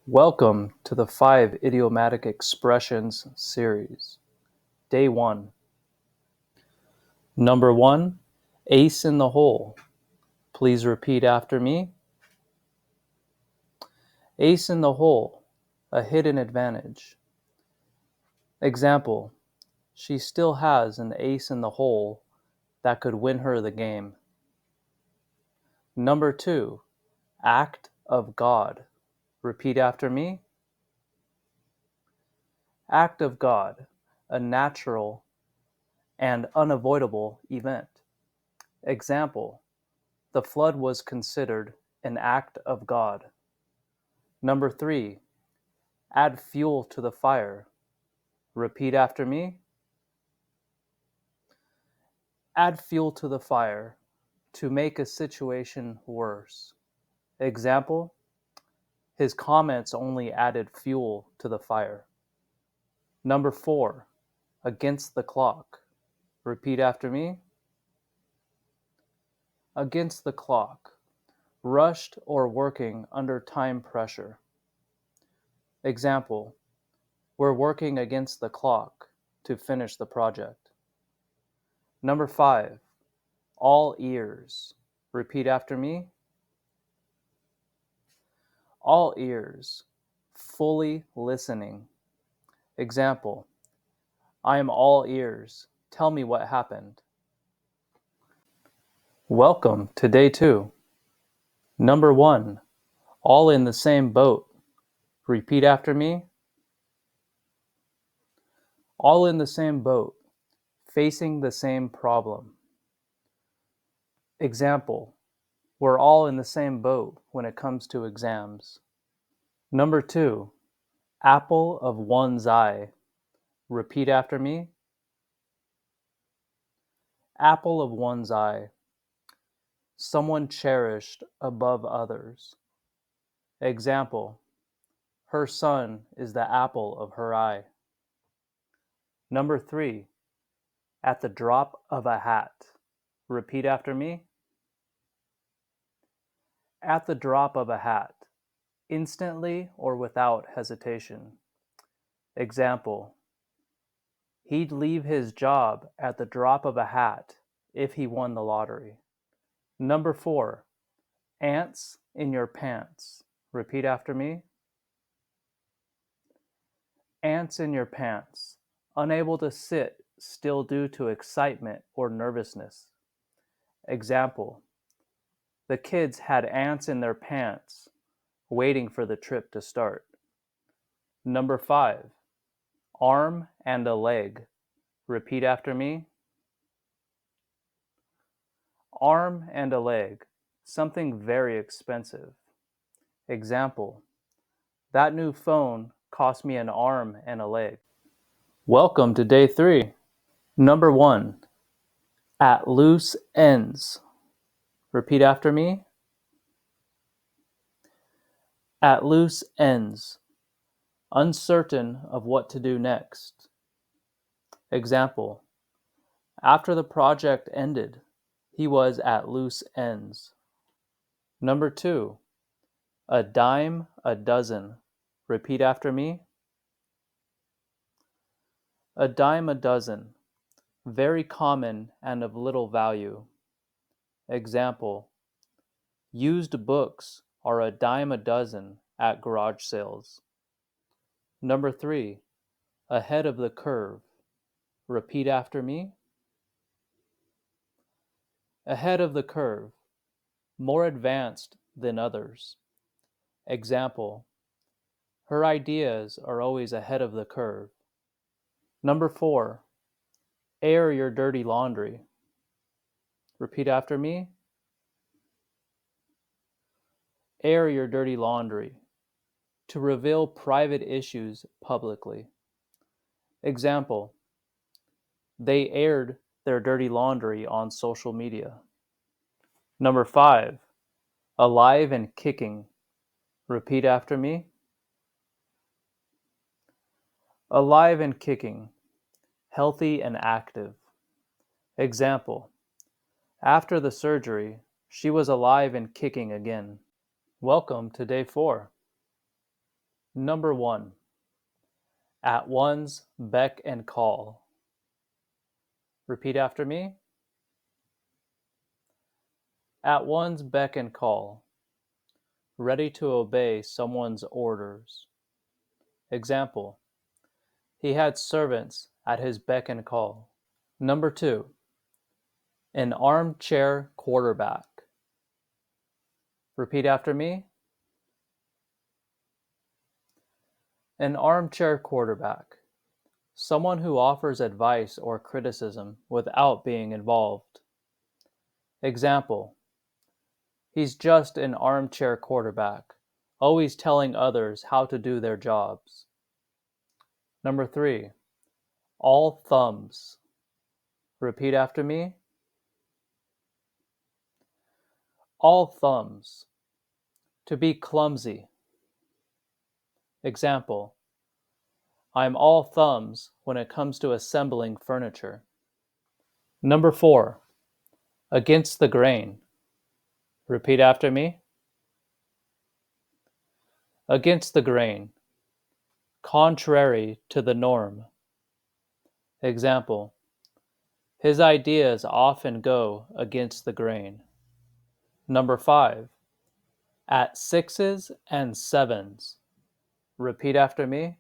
Welcome to the 5 Idiomatic Expressions series. Day 1. Number 1, ace in the hole. Please repeat after me. Ace in the hole, a hidden advantage. Example, she still has an ace in the hole that could win her the game. Number 2, act of God. Repeat after me. Act of God, a natural and unavoidable event. Example, the flood was considered an act of God. Number 3, add fuel to the fire. Repeat after me. Add fuel to the fire to make a situation worse. Example, his comments only added fuel to the fire. Number 4, against the clock. Repeat after me. Against the clock, rushed or working under time pressure. Example, we're working against the clock to finish the project. Number 5, all ears. Repeat after me. All ears, fully listening. Example, I am all ears. Tell me what happened. Welcome to day 2. Number 1, all in the same boat. Repeat after me. All in the same boat, facing the same problem. Example, we're all in the same boat when it comes to exams. Number 2, apple of one's eye. Repeat after me. Apple of one's eye, someone cherished above others. Example, her son is the apple of her eye. Number 3, at the drop of a hat. Repeat after me. At the drop of a hat, instantly or without hesitation. Example, he'd leave his job at the drop of a hat if he won the lottery. Number 4, ants in your pants. Repeat after me. Ants in your pants, unable to sit still due to excitement or nervousness. Example, the kids had ants in their pants waiting for the trip to start. Number 5, arm and a leg. Repeat after me. Arm and a leg, something very expensive. Example, that new phone cost me an arm and a leg. Welcome to day 3. Number 1, at loose ends. Repeat after me. At loose ends, uncertain of what to do next. Example, after the project ended, he was at loose ends. Number 2, a dime a dozen. Repeat after me. A dime a dozen, very common and of little value. Example, used books are a dime a dozen at garage sales. Number 3, ahead of the curve. Repeat after me. Ahead of the curve, more advanced than others. Example, her ideas are always ahead of the curve. Number 4, air your dirty laundry. Repeat after me. Air your dirty laundry, to reveal private issues publicly. Example, they aired their dirty laundry on social media. Number 5, alive and kicking. Repeat after me. Alive and kicking, healthy and active. Example, after the surgery, she was alive and kicking again. Welcome to day 4. Number 1. At one's beck and call. Repeat after me. At one's beck and call. Ready to obey someone's orders. Example. He had servants at his beck and call. Number 2. An armchair quarterback. Repeat after me. An armchair quarterback. Someone who offers advice or criticism without being involved. Example. He's just an armchair quarterback, always telling others how to do their jobs. Number 3. All thumbs. Repeat after me. All thumbs. To be clumsy. Example. I'm all thumbs when it comes to assembling furniture. Number 4. Against the grain. Repeat after me. Against the grain. Contrary to the norm. Example. His ideas often go against the grain. Number 5. At sixes and sevens. Repeat after me.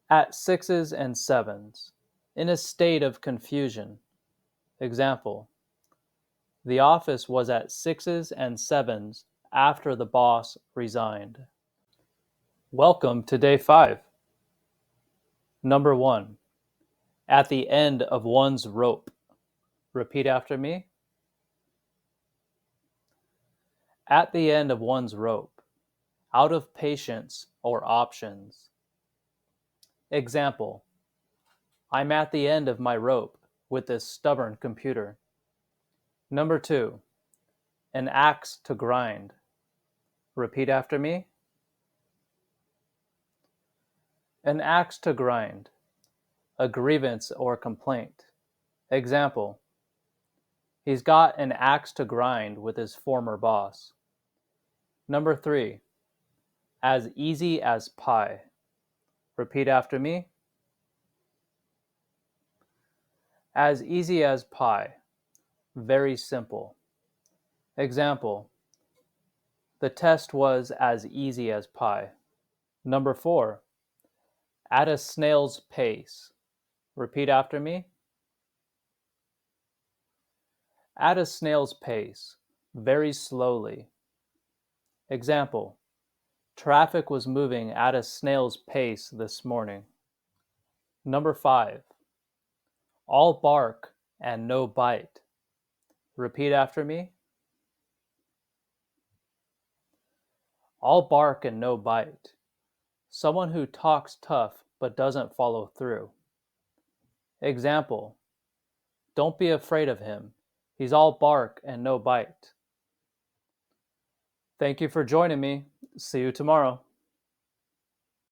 At sixes and sevens. In a state of confusion. Example. The office was at sixes and sevens after the boss resigned. Welcome to day 5. Number 1. At the end of one's rope. Repeat after me. At the end of one's rope. Out of patience or options. Example. I'm at the end of my rope with this stubborn computer. Number 2. An axe to grind. Repeat after me. An axe to grind. A grievance or complaint. Example. He's got an axe to grind with his former boss. Number 3. As easy as pie. Repeat after me. As easy as pie. Very simple. Example. The test was as easy as pie. Number 4. At a snail's pace. Repeat after me. At a snail's pace. Very slowly. Example. Traffic was moving at a snail's pace this morning. Number 5. All bark and no bite. Repeat after me. All bark and no bite. Someone who talks tough but doesn't follow through. Example. Don't be afraid of him. He's all bark and no bite. Thank you for joining me. See you tomorrow.